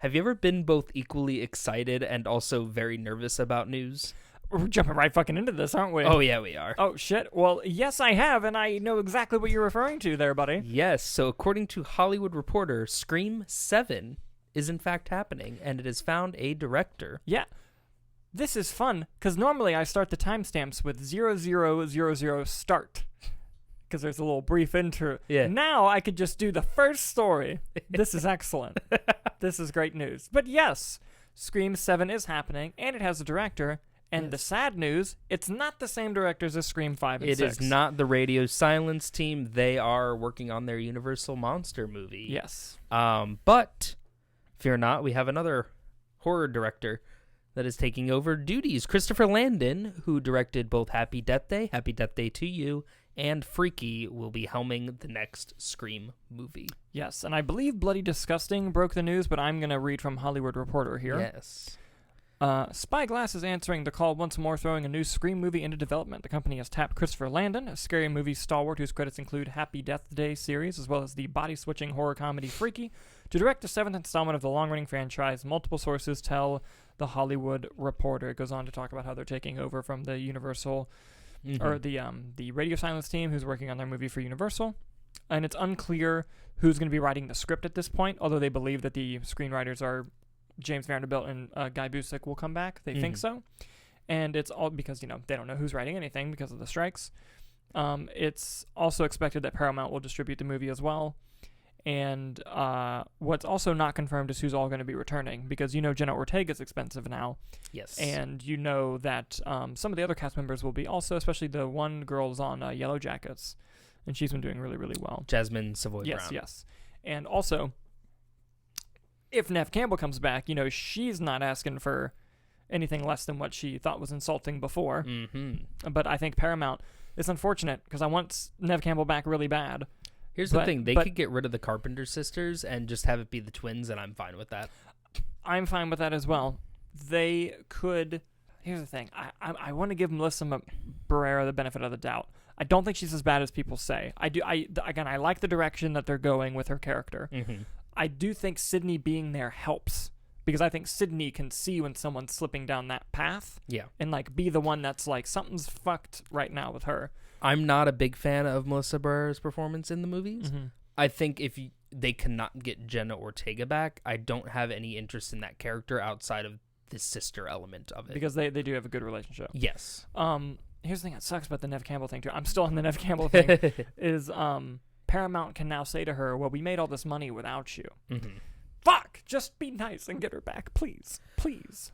Have you ever been both equally excited and also very nervous about news? We're jumping right fucking into this, aren't we? Oh, yeah, we are. Oh, shit. Well, yes, I have, and I know exactly what you're referring to there, buddy. Yes, so according to Hollywood Reporter, Scream 7 is in fact happening, and it has found a director. Yeah. This is fun, because normally I start the timestamps with 0000 start, because there's a little brief intro. Yeah. Now I could just do the first story. This is excellent. This is great news. But yes, Scream 7 is happening, and it has a director. And the sad news, it's not the same directors as Scream 5 and 6. It is not the Radio Silence team. They are working on their Universal Monster movie. Yes. But, fear not, we have another horror director that is taking over duties. Christopher Landon, who directed both Happy Death Day 2U, and Freaky, will be helming the next Scream movie. Yes, and I believe Bloody Disgusting broke the news, but I'm going to read from Hollywood Reporter here. Yes. Spyglass is answering the call once more, throwing a new Scream movie into development. The company has tapped Christopher Landon, a scary movie stalwart whose credits include Happy Death Day series, as well as the body-switching horror comedy Freaky, to direct the 7th installment of the long-running franchise. Multiple sources tell the Hollywood Reporter. It goes on to talk about how they're taking over from the Universal, or the Radio Silence team, who's working on their movie for Universal. And it's unclear who's going to be writing the script at this point, although they believe that the screenwriters are James Vanderbilt and Guy Busick will come back. They think so. And it's all because, they don't know who's writing anything because of the strikes. It's also expected that Paramount will distribute the movie as well. And what's also not confirmed is who's all going to be returning, because Jenna Ortega's expensive now. Yes. And that some of the other cast members will be also, especially the one girl's on Yellow Jackets, and she's been doing really, really well. Jasmine Savoy Brown. Yes. And also, if Neve Campbell comes back, she's not asking for anything less than what she thought was insulting before. But I think Paramount, it's unfortunate because I want Neve Campbell back really bad. Here's the thing. They could get rid of the Carpenter sisters and just have it be the twins, and I'm fine with that. I'm fine with that as well. They could. Here's the thing. I want to give Melissa Barrera the benefit of the doubt. I don't think she's as bad as people say. I do. I like the direction that they're going with her character. I do think Sydney being there helps, because I think Sydney can see when someone's slipping down that path. Yeah. And be the one that's something's fucked right now with her. I'm not a big fan of Melissa Barrera's performance in the movies. I think if they cannot get Jenna Ortega back, I don't have any interest in that character outside of the sister element of it. Because they do have a good relationship. Yes. Here's the thing that sucks about the Neve Campbell thing too. I'm still on the Neve Campbell thing. is Paramount can now say to her, well, we made all this money without you. Fuck! Just be nice and get her back, please. Please.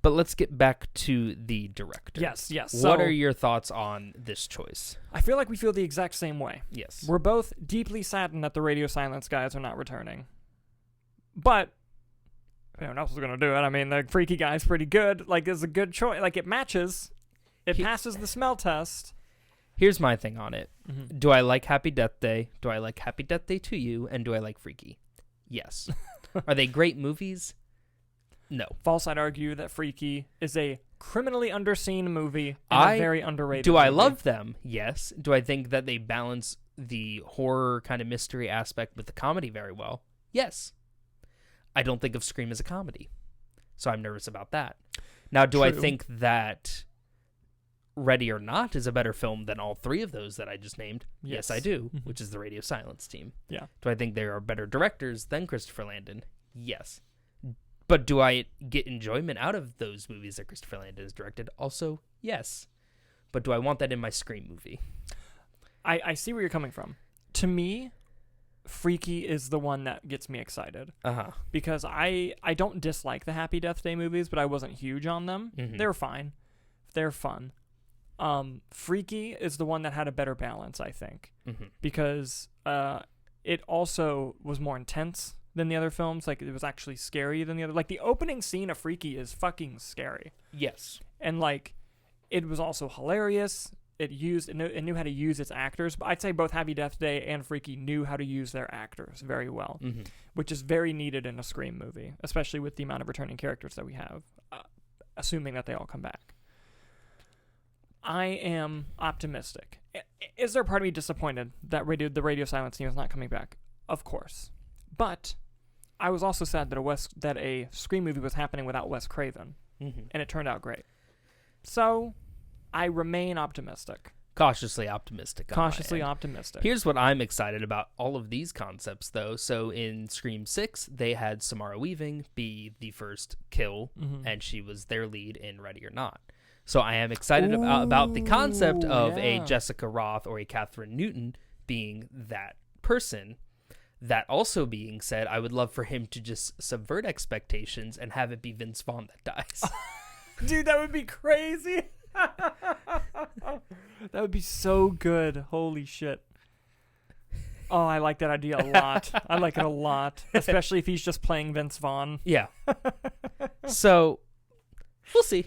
But let's get back to the director. Yes. What are your thoughts on this choice? I feel like we feel the exact same way. Yes. We're both deeply saddened that the Radio Silence guys are not returning. But if anyone else is going to do it, I mean, the Freaky guy's pretty good. It's a good choice. It matches. It passes the smell test. Here's my thing on it. Do I like Happy Death Day? Do I like Happy Death Day 2U? And do I like Freaky? Yes. Are they great movies? No. False, I'd argue that Freaky is a criminally underseen movie and a very underrated movie. I love them? Yes. Do I think that they balance the horror kind of mystery aspect with the comedy very well? Yes. I don't think of Scream as a comedy, so I'm nervous about that. Now, do I think that Ready or Not is a better film than all three of those that I just named? Yes, I do, which is the Radio Silence team. Yeah. Do I think they are better directors than Christopher Landon? Yes. But do I get enjoyment out of those movies that Christopher Landon has directed? Also, yes. But do I want that in my Scream movie? I see where you're coming from. To me, Freaky is the one that gets me excited. Because I don't dislike the Happy Death Day movies, but I wasn't huge on them. They're fine. They're fun. Freaky is the one that had a better balance, I think. Because it also was more intense than the other films. It was actually scary than the other. The opening scene of Freaky is fucking scary. Yes. And it was also hilarious. It knew how to use its actors. But I'd say both Happy Death Day and Freaky knew how to use their actors very well, which is very needed in a Scream movie, especially with the amount of returning characters that we have, assuming that they all come back. I am optimistic. Is there a part of me disappointed that the Radio Silence team is not coming back? Of course. But I was also sad that a Scream movie was happening without Wes Craven, Mm-hmm. and it turned out great. So, I remain optimistic. Cautiously optimistic. Cautiously optimistic. Here's what I'm excited about all of these concepts, though. So in Scream 6, they had Samara Weaving be the first kill, and she was their lead in Ready or Not. So I am excited about the concept of a Jessica Roth or a Catherine Newton being that person. That also being said, I would love for him to just subvert expectations and have it be Vince Vaughn that dies. Dude, that would be crazy. That would be so good. Holy shit. Oh, I like that idea a lot. I like it a lot. Especially if he's just playing Vince Vaughn. Yeah. So, we'll see.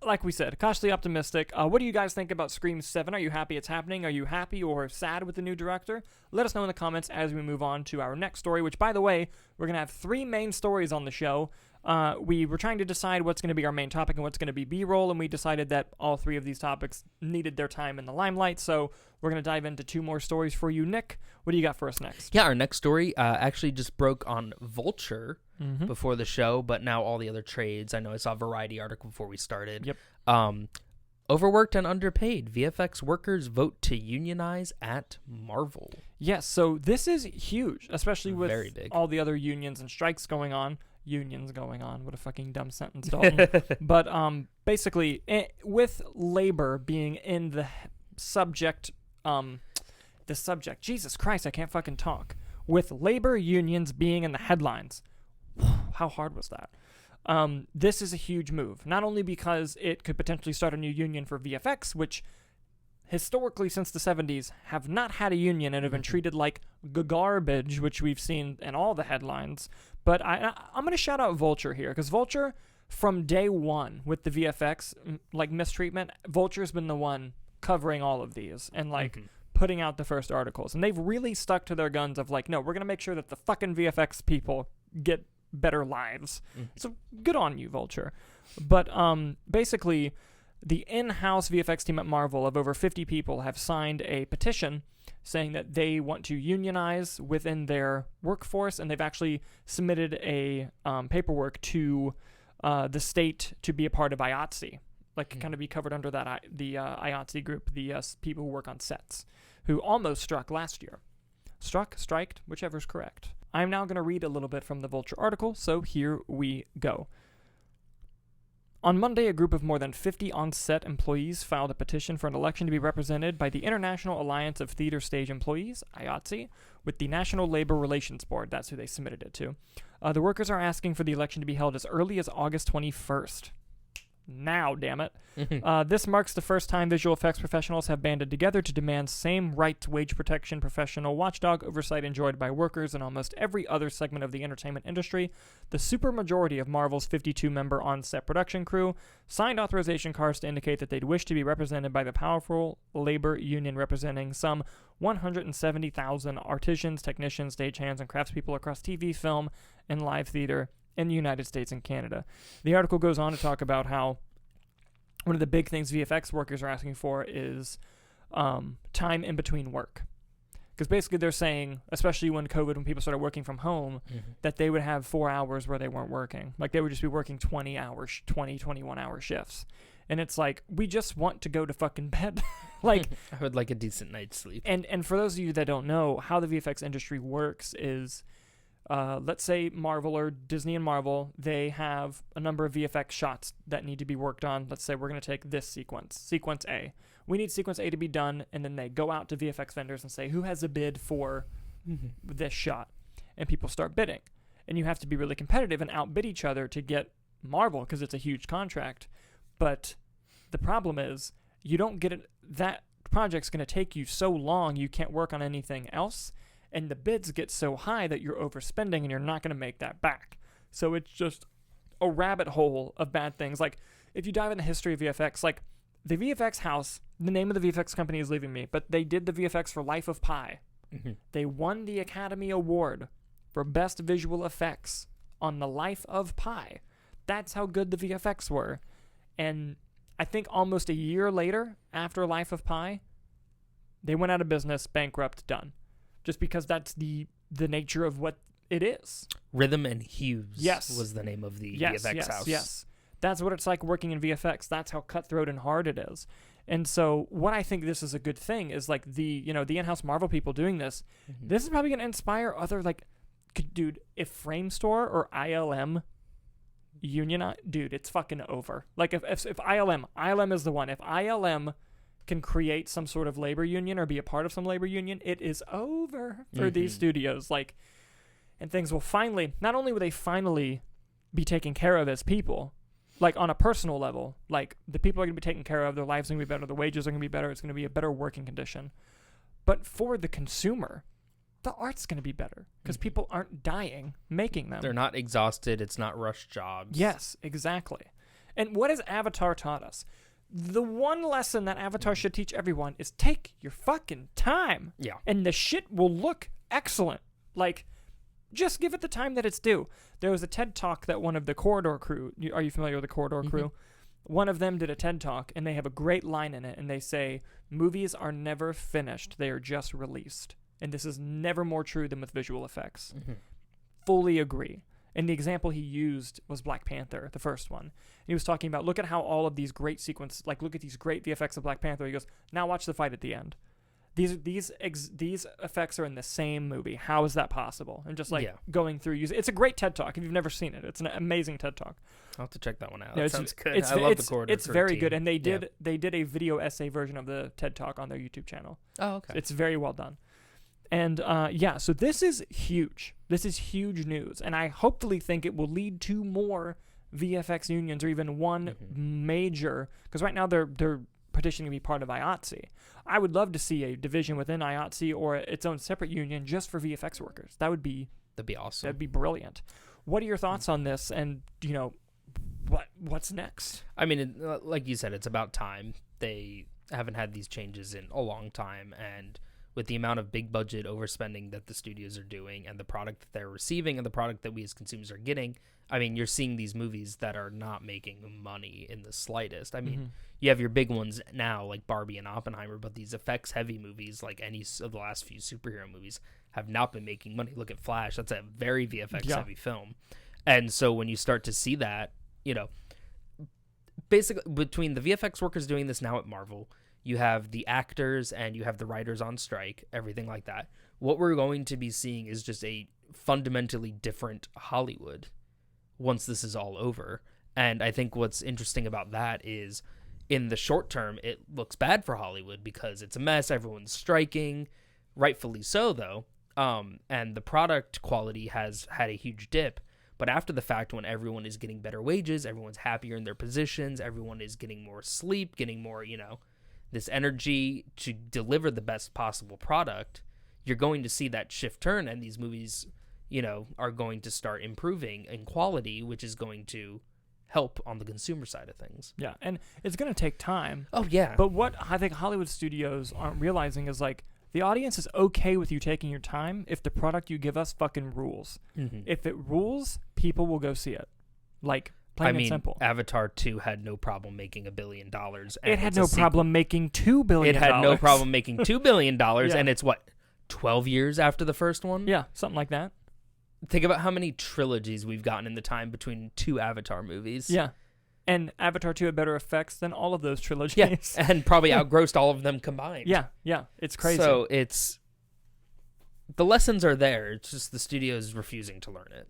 Like we said, cautiously optimistic. What do you guys think about Scream 7? Are you happy it's happening? Are you happy or sad with the new director? Let us know in the comments as we move on to our next story, which, by the way, we're going to have 3 main stories on the show. We were trying to decide what's going to be our main topic and what's going to be B-roll, and we decided that all 3 of these topics needed their time in the limelight, so we're going to dive into 2 more stories for you. Nick, what do you got for us next? Yeah, our next story actually just broke on Vulture before the show, but now all the other trades. I know I saw a Variety article before we started. Yep. Overworked and underpaid. VFX workers vote to unionize at Marvel. Yes, so this is huge, especially with Very big. all the other unions and strikes going on. What a fucking dumb sentence, Dalton. But basically, with labor being in the subject, Jesus Christ, I can't fucking talk. With labor unions being in the headlines, how hard was that? This is a huge move, not only because it could potentially start a new union for VFX, which historically since the 70s have not had a union and have been treated like garbage, which we've seen in all the headlines. But I'm going to shout out Vulture here, because Vulture, from day one with the VFX mistreatment, Vulture's been the one covering all of these and putting out the first articles. And they've really stuck to their guns of no, we're going to make sure that the fucking VFX people get better lives. So good on you, Vulture. But basically, the in-house VFX team at Marvel of over 50 people have signed a petition saying that they want to unionize within their workforce, and they've actually submitted a paperwork to the state to be a part of IATSE, kind of be covered under that the IATSE group, the people who work on sets, who almost struck last year. Striked, whichever's correct. I'm now going to read a little bit from the Vulture article, so here we go. On Monday, a group of more than 50 on-set employees filed a petition for an election to be represented by the International Alliance of Theater Stage Employees, IATSE, with the National Labor Relations Board. That's who they submitted it to. The workers are asking for the election to be held as early as August 21st. Now, damn it. This marks the first time visual effects professionals have banded together to demand same rights, wage protection, professional watchdog oversight enjoyed by workers in almost every other segment of the entertainment industry. The supermajority of Marvel's 52-member on-set production crew signed authorization cards to indicate that they'd wish to be represented by the powerful labor union representing some 170,000 artisans, technicians, stagehands, and craftspeople across TV, film, and live theater in the United States and Canada. The article goes on to talk about how one of the big things VFX workers are asking for is time in between work. Because basically they're saying, especially when COVID, when people started working from home, that they would have 4 hours where they weren't working. They would just be working 21-hour shifts. And it's we just want to go to fucking bed. I would like a decent night's sleep. And for those of you that don't know, how the VFX industry works is, let's say Marvel or Disney and Marvel, they have a number of VFX shots that need to be worked on. Let's say we're going to take this sequence A. We need sequence A to be done, and then they go out to VFX vendors and say, who has a bid for this shot? And people start bidding. And you have to be really competitive and outbid each other to get Marvel, because it's a huge contract. But the problem is, you don't get it. That project's going to take you so long, you can't work on anything else. And the bids get so high that you're overspending and you're not going to make that back. So it's just a rabbit hole of bad things. If you dive in the history of VFX, the VFX house, the name of the VFX company is leaving me, but they did the VFX for Life of Pi. They won the Academy Award for Best Visual Effects on the Life of Pi. That's how good the VFX were. And I think almost a year later, after Life of Pi, they went out of business, bankrupt, done. Just because that's the the nature of what it is. Rhythm and Hues Yes. was the name of the Yes, VFX yes, house. yes. That's what it's like working in VFX. That's how cutthroat and hard it is. And so what I think this is a good thing is like the in-house Marvel people doing this. Mhm. This is probably going to inspire other dude, if Frame Store or ILM unionize, dude, it's fucking over. Like if ILM is the one. If ILM can create some sort of labor union or be a part of some labor union, it is over for these studios. Like, and things will finally, not only will they finally be taken care of as people, like on a personal level, like the people are going to be taken care of, their lives are going to be better, their wages are going to be better, it's going to be a better working condition. But for the consumer, the art's going to be better because people aren't dying making them. They're not exhausted. It's not rush jobs. Yes, exactly. And what has Avatar taught us? The one lesson that Avatar should teach everyone is take your fucking time. Yeah. And the shit will look excellent. Like, just give it the time that it's due. There was a TED Talk that one of the Corridor crew, are you familiar with the Corridor crew? One of them did a TED Talk, and they have a great line in it, and they say, movies are never finished, they are just released. And this is never more true than with visual effects. Fully agree. And the example he used was Black Panther, the first one. He was talking about, look at how all of these great sequences, like look at these great VFX of Black Panther. He goes, now watch the fight at the end. These effects are in the same movie. How is that possible? And just going through, it's a great TED Talk. If you've never seen it, it's an amazing TEd Talk. I'll have to check that one out. No, That sounds good. I love the Corridor. It's very good, and they did a video essay version of the TED Talk on their YouTube channel. Oh, okay. It's very well done. And so this is huge. This is huge news, and I hopefully think it will lead to more VFX unions or even one major, because right now they're petitioning to be part of IATSE. I would love to see a division within IATSE or its own separate union just for VFX workers. That'd be awesome. That'd be brilliant. What are your thoughts on this? And what's next? I mean, like you said, it's about time. They haven't had these changes in a long time, and with the amount of big budget overspending that the studios are doing and the product that they're receiving and the product that we as consumers are getting, I mean, you're seeing these movies that are not making money in the slightest. I mean, you have your big ones now like Barbie and Oppenheimer, but these effects-heavy movies like any of the last few superhero movies have not been making money. Look at Flash. That's a very VFX-heavy film. And so when you start to see that, basically between the VFX workers doing this now at Marvel, you have the actors and you have the writers on strike, everything like that. What we're going to be seeing is just a fundamentally different Hollywood once this is all over. And I think what's interesting about that is in the short term, it looks bad for Hollywood because it's a mess. Everyone's striking, rightfully so, though. And the product quality has had a huge dip. But after the fact, when everyone is getting better wages, everyone's happier in their positions, everyone is getting more sleep, getting more, this energy to deliver the best possible product, you're going to see that shift turn, and these movies, are going to start improving in quality, which is going to help on the consumer side of things. Yeah, and it's going to take time. Oh, yeah. But what I think Hollywood studios aren't realizing is, the audience is okay with you taking your time if the product you give us fucking rules. If it rules, people will go see it. Plain and simple. Avatar 2 had no problem making $1 billion. It had no problem making $2 billion. It had no problem making $2 billion, and it's 12 years after the first one? Yeah, something like that. Think about how many trilogies we've gotten in the time between two Avatar movies. Yeah. And Avatar 2 had better effects than all of those trilogies. Yeah, and probably outgrossed all of them combined. Yeah. It's crazy. So the lessons are there. It's just the studio's refusing to learn it.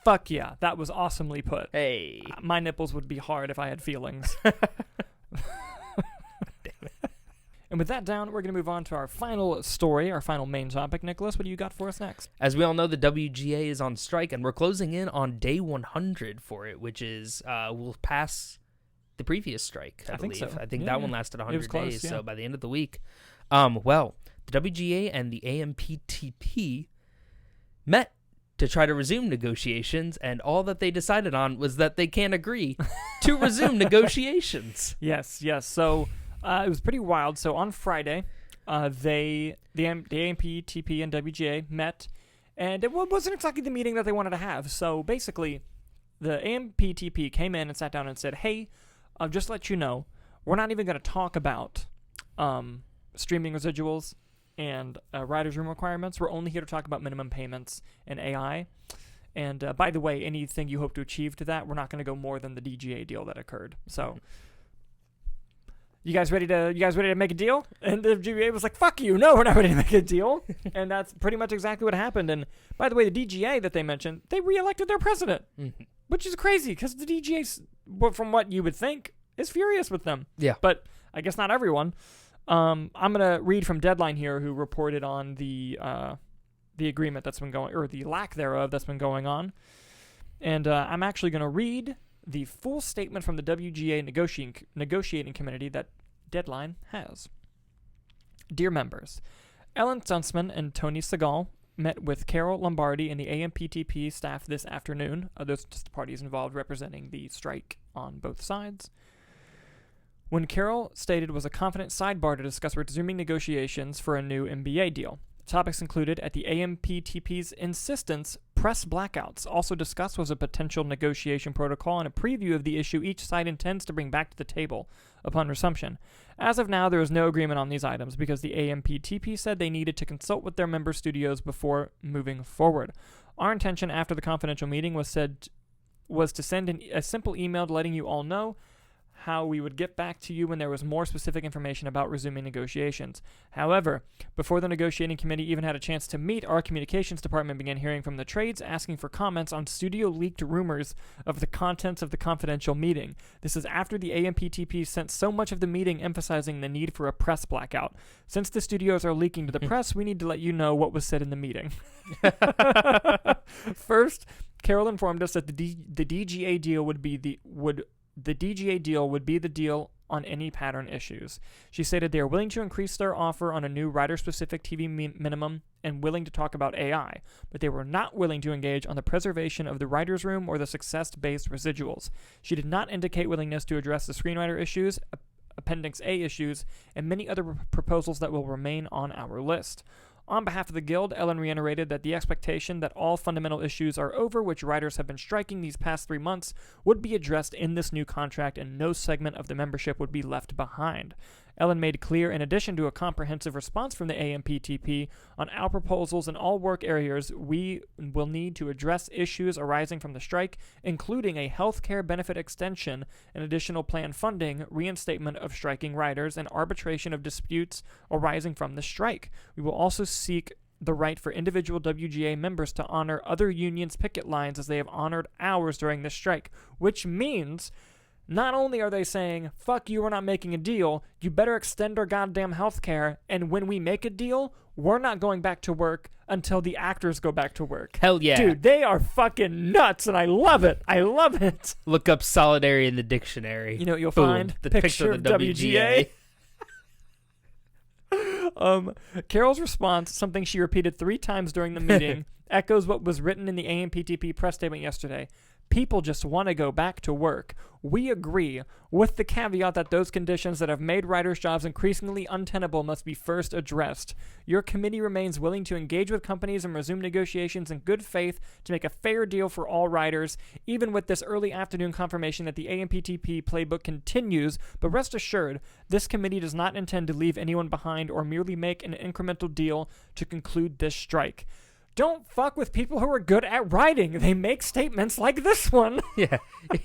Fuck yeah, that was awesomely put. Hey. My nipples would be hard if I had feelings. And with that down, we're going to move on to our final story, our final main topic. Nicholas, what do you got for us next? As we all know, the WGA is on strike, and we're closing in on day 100 for it, which is will pass the previous strike, I believe. Think so. I think that one lasted 100 close, days, yeah. so by the end of the week. The WGA and the AMPTP met to try to resume negotiations, and all that they decided on was that they can't agree to resume negotiations. Yes. So it was pretty wild. So on Friday, the AMPTP and WGA met, and it wasn't exactly the meeting that they wanted to have. So basically, the AMPTP came in and sat down and said, hey, just to let you know, we're not even going to talk about streaming residuals. and writers' room requirements. We're only here to talk about minimum payments and AI. And by the way, anything you hope to achieve to that, we're not going to go more than the DGA deal that occurred. So, you guys ready to make a deal? And the WGA was like, "Fuck you! No, we're not ready to make a deal." And that's pretty much exactly what happened. And by the way, the DGA that they mentioned, they reelected their president, which is crazy because the DGA, from what you would think, is furious with them. Yeah, but I guess not everyone. I'm gonna read from Deadline here, who reported on the agreement that's been going, or the lack thereof that's been going on. And I'm actually going to read the full statement from the WGA negotiating committee that Deadline has. Dear members, Ellen Suntzman and Tony Segal met with Carol Lombardi and the AMPTP staff this afternoon. Those just the parties involved representing the strike on both sides. When Carol stated it was a confident sidebar to discuss resuming negotiations for a new MBA deal. Topics included, at the AMPTP's insistence, press blackouts. Also discussed was a potential negotiation protocol and a preview of the issue each side intends to bring back to the table upon resumption. As of now, there is no agreement on these items because the AMPTP said they needed to consult with their member studios before moving forward. Our intention after the confidential meeting was to send a simple email letting you all know how we would get back to you when there was more specific information about resuming negotiations. However, before the negotiating committee even had a chance to meet, our communications department began hearing from the trades asking for comments on studio-leaked rumors of the contents of the confidential meeting. This is after the AMPTP sent so much of the meeting emphasizing the need for a press blackout. Since the studios are leaking to the press, we need to let you know what was said in the meeting. First, Carol informed us that the DGA deal would be the DGA deal would be the deal on any pattern issues. She stated they are willing to increase their offer on a new writer-specific TV minimum and willing to talk about AI, but they were not willing to engage on the preservation of the writer's room or the success-based residuals. She did not indicate willingness to address the screenwriter issues, Appendix A issues, and many other proposals that will remain on our list. On behalf of the Guild, Ellen reiterated that the expectation that all fundamental issues are over which writers have been striking these past 3 months would be addressed in this new contract and no segment of the membership would be left behind. Ellen made clear, in addition to a comprehensive response from the AMPTP on our proposals in all work areas, we will need to address issues arising from the strike, including a health care benefit extension and additional planned funding, reinstatement of striking writers, and arbitration of disputes arising from the strike. We will also seek the right for individual WGA members to honor other unions' picket lines as they have honored ours during this strike, which means not only are they saying, fuck you, we're not making a deal, you better extend our goddamn health care, and when we make a deal, we're not going back to work until the actors go back to work. Hell yeah. Dude, they are fucking nuts, and I love it. I love it. Look up solidarity in the dictionary. You know what you'll Boom, find? the picture of the WGA. Carol's response, something she repeated 3 times during the meeting, echoes what was written in the AMPTP press statement yesterday. People just want to go back to work. We agree, with the caveat that those conditions that have made writers' jobs increasingly untenable must be first addressed. Your committee remains willing to engage with companies and resume negotiations in good faith to make a fair deal for all writers, even with this early afternoon confirmation that the AMPTP playbook continues, but rest assured, this committee does not intend to leave anyone behind or merely make an incremental deal to conclude this strike. Don't fuck with people who are good at writing. They make statements like this one. Yeah.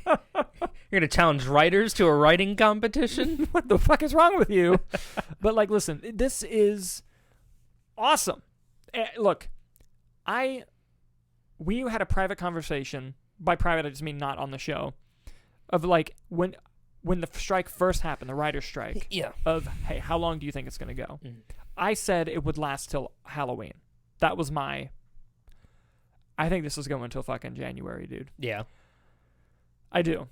You're going to challenge writers to a writing competition? What the fuck is wrong with you? But, like, listen, this is awesome. Look, we had a private conversation. By private, I just mean not on the show. Of, like, when the strike first happened, the writer's strike. Yeah. Of, hey, how long do you think it's going to go? Mm. I said it would last till Halloween. That was I think this is going until fucking January, dude. Yeah. I do.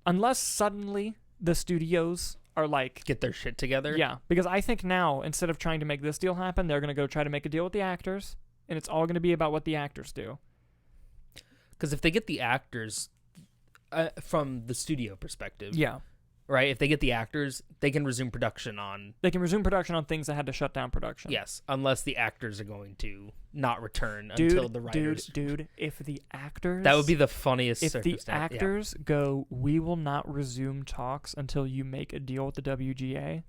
Unless suddenly the studios are like... Get their shit together? Yeah. Because I think now, instead of trying to make this deal happen, they're going to go try to make a deal with the actors, and it's all going to be about what the actors do. Because if they get the actors from the studio perspective... Yeah. Right? If they get the actors, they can resume production on... They can resume production on things that had to shut down production. Yes, unless the actors are going to not return until the writers... Dude, if the actors... That would be the funniest If circumstance. the actors go, we will not resume talks until you make a deal with the WGA...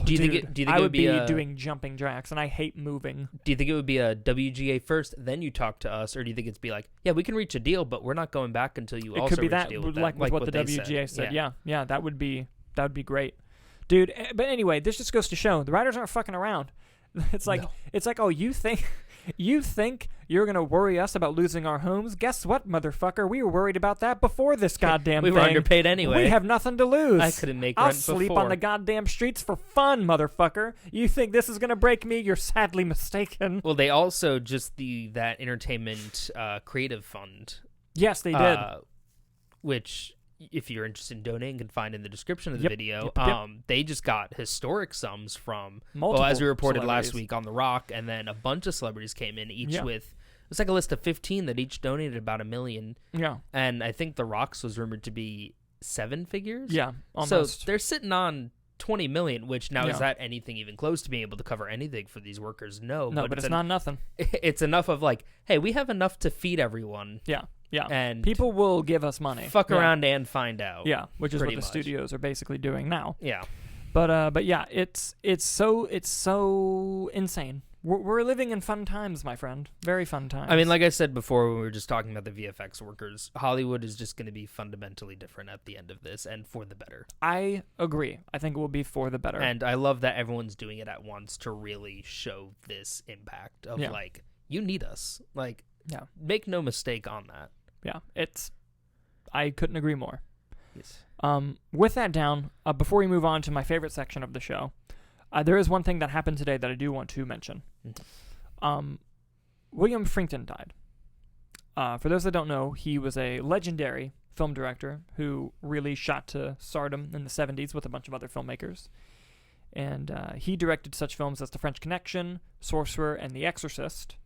Do you think I it would be a, doing jumping jacks, and I hate moving. Do you think it would be a WGA first, then you talk to us, or do you think it's be like, yeah, we can reach a deal, but we're not going back until you also reach a deal with them? Like what the WGA said. Yeah, that would be great, dude. But anyway, this just goes to show the writers aren't fucking around. It's like oh, you think you're gonna worry us about losing our homes? Guess what, motherfucker? We were worried about that before this goddamn we thing. We were underpaid anyway. We have nothing to lose. I couldn't make I'll rent sleep before. on the goddamn streets for fun, motherfucker. You think this is gonna break me? You're sadly mistaken. Well, they also just that entertainment creative fund. Yes, they did. Which, if you're interested in donating, you can find in the description of the video. Yep. They just got historic sums from, multiple as we reported celebrities last week on The Rock, and then a bunch of celebrities came in, each with, it's like a list of 15 that each donated about $1 million. Yeah. And I think The Rock's was rumored to be 7 figures. Yeah, almost. So they're sitting on $20 million, which now is that anything even close to being able to cover anything for these workers? No, but it's not nothing. It's enough of like, hey, we have enough to feed everyone. Yeah. And people will give us money. Fuck around and find out. Yeah, which is what the studios are basically doing now. Yeah. But yeah, it's so insane. We're living in fun times, my friend. Very fun times. I mean, like I said before when we were just talking about the VFX workers, Hollywood is just going to be fundamentally different at the end of this, and for the better. I agree. I think it will be for the better. And I love that everyone's doing it at once to really show this impact of like, you need us. Like, make no mistake on that. Yeah, I couldn't agree more. Yes. With that down, before we move on to my favorite section of the show, there is one thing that happened today that I do want to mention. William Friedkin died. For those that don't know, he was a legendary film director who really shot to stardom in the 70s with a bunch of other filmmakers. And he directed such films as The French Connection, Sorcerer, and The Exorcist.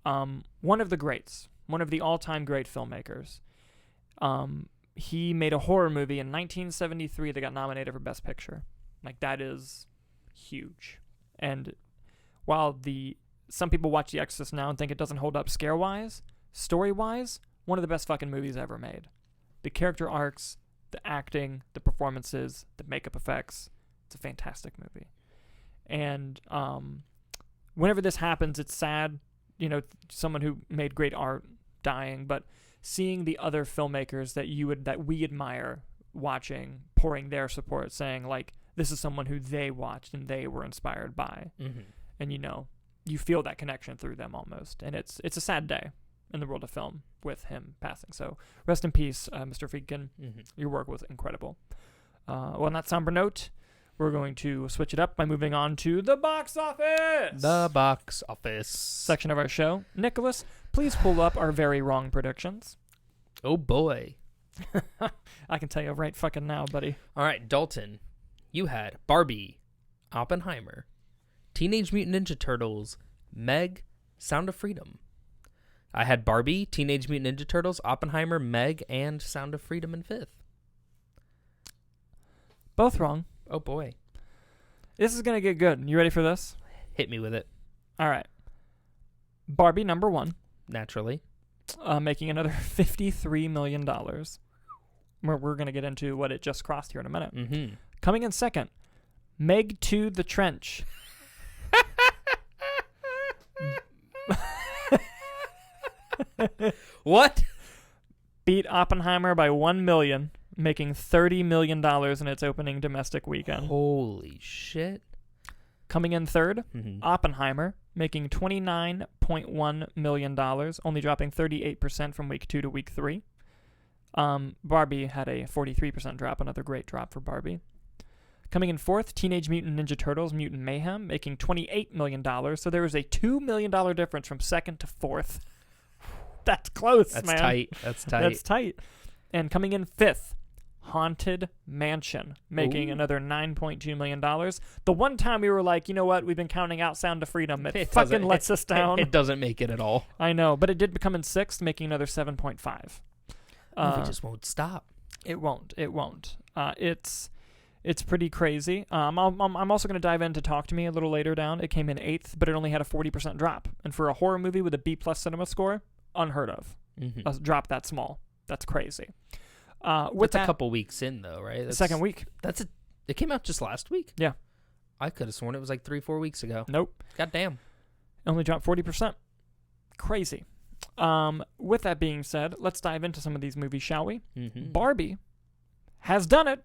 One of the greats. One of the all-time great filmmakers. He made a horror movie in 1973 that got nominated for Best Picture. Like, that is huge. And while some people watch The Exorcist now and think it doesn't hold up scare-wise, story-wise, one of the best fucking movies ever made. The character arcs, the acting, the performances, the makeup effects. It's a fantastic movie. And whenever this happens, it's sad. You know, someone who made great art dying, but seeing the other filmmakers that we admire watching, pouring their support, saying like, this is someone who they watched and they were inspired by. Mm-hmm. And you feel that connection through them almost. And it's a sad day in the world of film with him passing. So rest in peace, Mr. Friedkin. Mm-hmm. Your work was incredible. On that somber note, we're going to switch it up by moving on to the box office. The box office section of our show. Nicholas, please pull up our very wrong predictions. Oh boy. I can tell you right fucking now, buddy. All right, Dalton, you had Barbie, Oppenheimer, Teenage Mutant Ninja Turtles, Meg, Sound of Freedom. I had Barbie, Teenage Mutant Ninja Turtles, Oppenheimer, Meg, and Sound of Freedom in fifth. Both wrong. Oh, boy. This is going to get good. You ready for this? Hit me with it. All right. Barbie, number one. Naturally. Making another $53 million. We're going to get into what it just crossed here in a minute. Mm-hmm. Coming in second, Meg 2 The Trench. What? Beat Oppenheimer by $1 million. Making $30 million in its opening domestic weekend. Holy shit. Coming in third, Oppenheimer, making $29.1 million, only dropping 38% from week 2 to week 3. Barbie had a 43% drop, another great drop for Barbie. Coming in fourth, Teenage Mutant Ninja Turtles, Mutant Mayhem, making $28 million. So there was a $2 million difference from second to fourth. That's close, man. That's tight. That's tight. And coming in fifth, Haunted Mansion, making another $9.2 million. The one time we were like, you know what, we've been counting out Sound of Freedom. It fucking lets us down. It doesn't make it at all. I know, but it did come in sixth, making another 7.5. Movie just won't stop. It won't. It's pretty crazy. I'm also going to dive into Talk to Me a little later down. It came in eighth, but it only had a 40% drop. And for a horror movie with a B+ cinema score, unheard of. A drop that small. That's crazy. With a couple weeks in, though, right? That's second week. It came out just last week? Yeah. I could have sworn it was like 3-4 weeks ago. Nope. God damn. Only dropped 40%. Crazy. With that being said, let's dive into some of these movies, shall we? Mm-hmm. Barbie has done it.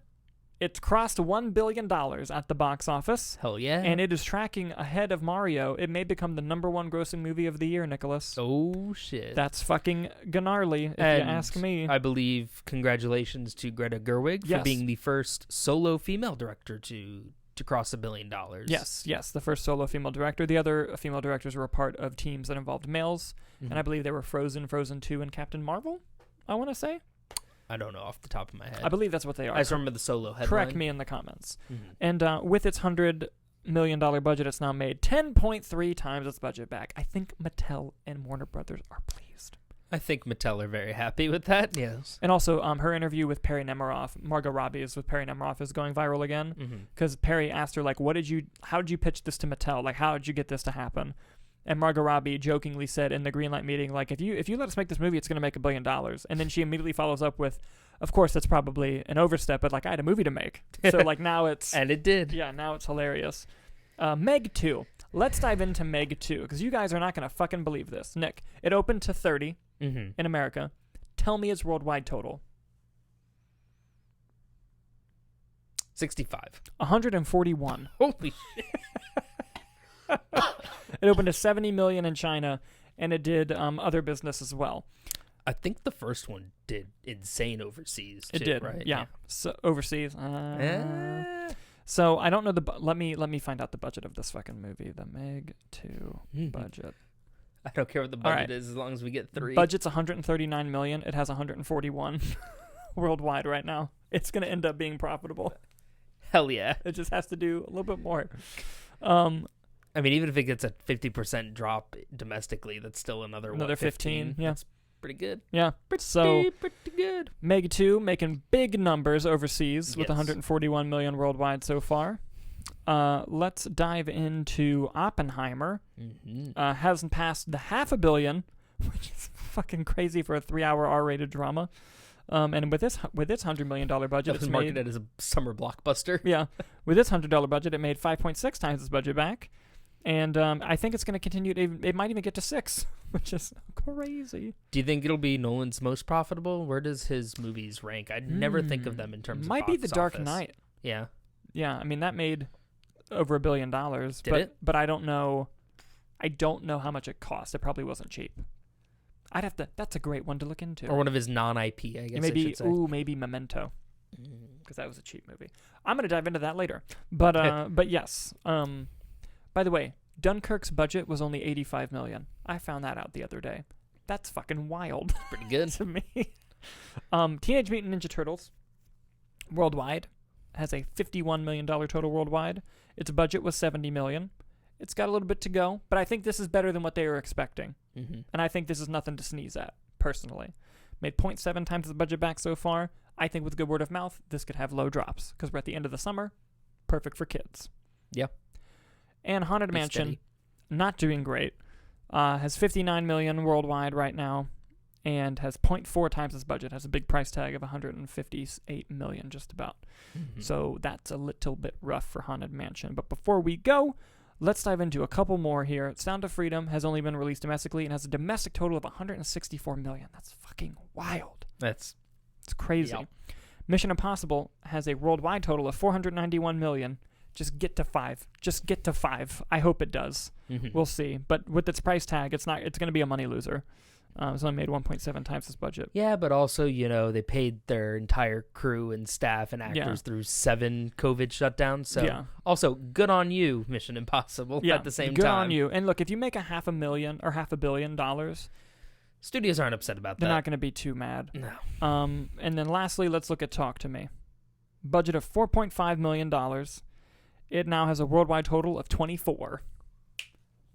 It's crossed $1 billion at the box office. Hell yeah. And it is tracking ahead of Mario. It may become the #1 grossing movie of the year, Nicholas. Oh, shit. That's fucking gnarly, if And you ask me. I believe congratulations to Greta Gerwig for being the first solo female director to cross $1 billion. Yes, the first solo female director. The other female directors were a part of teams that involved males, and I believe they were Frozen, Frozen 2, and Captain Marvel, I want to say. I don't know off the top of my head. I believe that's what they are. I just remember the solo headline. Correct me in the comments. Mm-hmm. And with its $100 million budget, it's now made 10.3 times its budget back. I think Mattel and Warner Brothers are pleased. I think Mattel are very happy with that, yes. And also, her interview with Perri Nemiroff, Margot Robbie is with Perri Nemiroff, is going viral again. Because Perri asked her, like, how did you pitch this to Mattel? Like, how did you get this to happen? And Margot Robbie jokingly said in the Greenlight meeting, like, if you let us make this movie, it's going to make $1 billion. And then she immediately follows up with, of course, that's probably an overstep, but, like, I had a movie to make. So, like, now it's... And it did. Yeah, now it's hilarious. Meg 2. Let's dive into Meg 2, because you guys are not going to fucking believe this. Nick, it opened to 30 in America. Tell me its worldwide total. 65. 141. Holy shit. It opened to 70 million in China, and it did other business as well. I think the first one did insane overseas, too, It did, right? yeah. So overseas. So I don't know let me find out the budget of this fucking movie. The Meg 2 budget. I don't care what the budget is as long as we get 3. Budget's 139 million. It has 141 worldwide right now. It's going to end up being profitable. Hell yeah. It just has to do a little bit more. I mean, even if it gets a 50% drop domestically, that's still another 15. Yeah. That's pretty good. Yeah. Pretty good. Meg 2 making big numbers overseas with Yes. 141 million worldwide so far. Let's dive into Oppenheimer. Hasn't passed the $500 million, which is fucking crazy for a 3-hour R-rated drama. And with its $100 million budget, it's marketed as a summer blockbuster. Yeah, with its $100 budget, it made 5.6 times its budget back, and I think it's going to continue. It might even get to 6, which is crazy. Do you think it'll be Nolan's most profitable? Where does his movies rank? I'd never think of them in terms of might be The Dark Knight. Yeah. Yeah, I mean that made over $1 billion. Did it? But I don't know. I don't know how much it cost. It probably wasn't cheap. I'd have to. That's a great one to look into. Or one of his non-IP, I guess. Maybe I should say. maybe Memento, because that was a cheap movie. I'm gonna dive into that later. But yes. By the way, Dunkirk's budget was only $85 million. I found that out the other day. That's fucking wild. Pretty good to me. Teenage Mutant Ninja Turtles worldwide has a $51 million total worldwide. Its budget was $70 million. It's got a little bit to go, but I think this is better than what they were expecting. And I think this is nothing to sneeze at, personally. Made 0.7 times the budget back so far. I think with good word of mouth, this could have low drops, because we're at the end of the summer. Perfect for kids. Yeah. And Haunted Mansion, not doing great. Has 59 million worldwide right now, and has 0.4 times its budget. Has a big price tag of 158 million, just about. So that's a little bit rough for Haunted Mansion. But before we go, let's dive into a couple more here. Sound of Freedom has only been released domestically and has a domestic total of 164 million. That's fucking wild. It's crazy. Yep. Mission Impossible has a worldwide total of 491 million. Just get to 5. Just get to 5. I hope it does. We'll see. But with its price tag, it's going to be a money loser. It's only made 1.7 times its budget. Yeah, but also, they paid their entire crew and staff and actors through 7 COVID shutdowns. So also, good on you, Mission Impossible, at the same time. Good on you. And look, if you make $500,000 or $500 million, studios aren't upset about that. They're not going to be too mad. No. And then lastly, let's look at Talk to Me. Budget of $4.5 million. It now has a worldwide total of 24.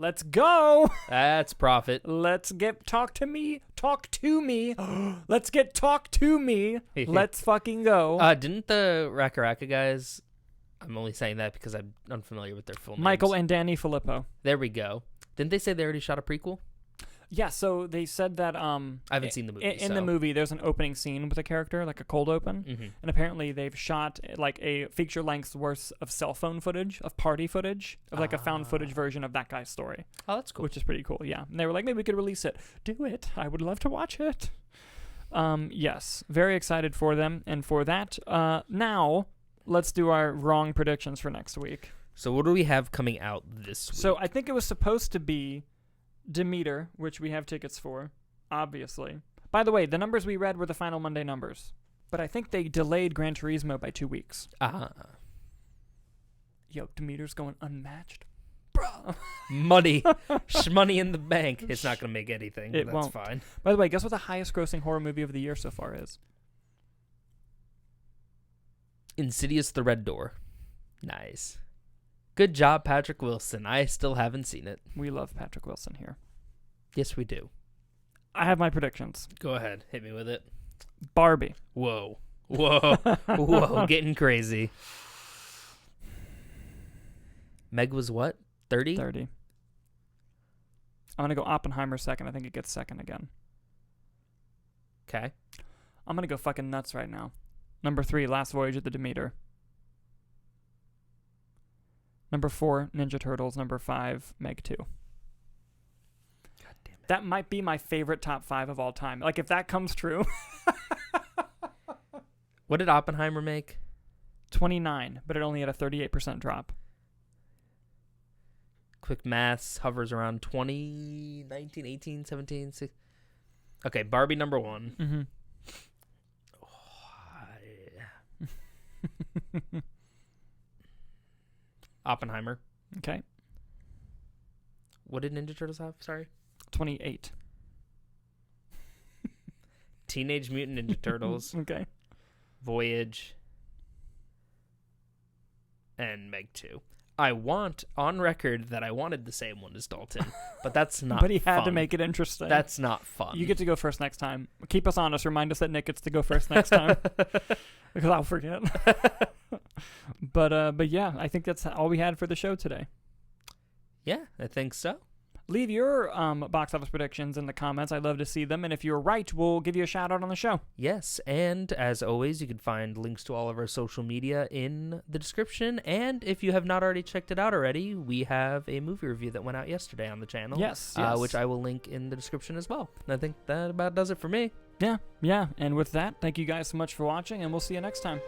Let's go. That's profit. Let's get Talk to Me. Talk to me. Let's get Talk to Me. Let's fucking go. Didn't the Raka Raka guys, I'm only saying that because I'm unfamiliar with their full names. Michael and Danny Filippo. There we go. Didn't they say they already shot a prequel? Yeah, so they said that I haven't seen the movie. In the movie, there's an opening scene with a character, like a cold open, and apparently they've shot like a feature-length worth of cell phone footage, of party footage, of like a found footage version of that guy's story. Oh, that's cool. Which is pretty cool, yeah. And they were like, maybe we could release it. Do it. I would love to watch it. Yes, very excited for them and for that. Now, let's do our wrong predictions for next week. So what do we have coming out this week? So I think it was supposed to be Demeter, which we have tickets for, obviously. By the way, the numbers we read were the final Monday numbers. But I think they delayed Gran Turismo by 2 weeks. Yo, Demeter's going unmatched. Bro. Money in the bank. It's not going to make anything. It That's won't. fine. By the way, guess what the highest grossing horror movie of the year so far is? Insidious: The Red Door. Nice. Good job, Patrick Wilson. I still haven't seen it. We love Patrick Wilson here. Yes, we do. I have my predictions. Go ahead. Hit me with it. Barbie. Whoa. Whoa. Getting crazy. Meg was what? 30? 30. I'm going to go Oppenheimer second. I think it gets second again. Okay. I'm going to go fucking nuts right now. Number 3, Last Voyage of the Demeter. Number 4, Ninja Turtles. Number 5, Meg 2. God damn it. That might be my favorite top 5 of all time. Like, if that comes true. What did Oppenheimer make? 29, but it only had a 38% drop. Quick maths hovers around 20, 19, 18, 17, 16. Okay, Barbie number 1. Mm-hmm. Oppenheimer. Okay. What did Ninja Turtles have? Sorry. 28. Teenage Mutant Ninja Turtles. Okay. Voyage. And Meg 2. I want on record that I wanted the same one as Dalton, but that's not But he had to fun. make it interesting. That's not fun. You get to go first next time. Keep us honest. Remind us that Nick gets to go first next time. Because I'll forget. But yeah, I think that's all we had for the show today. Yeah, I think so. Leave your box office predictions in the comments. I'd love to see them. And if you're right, we'll give you a shout out on the show. Yes, and as always, you can find links to all of our social media in the description. And if you have not already checked it out already, we have a movie review that went out yesterday on the channel. Yes. Which I will link in the description as well. And I think that about does it for me. Yeah. And with that, thank you guys so much for watching, and we'll see you next time.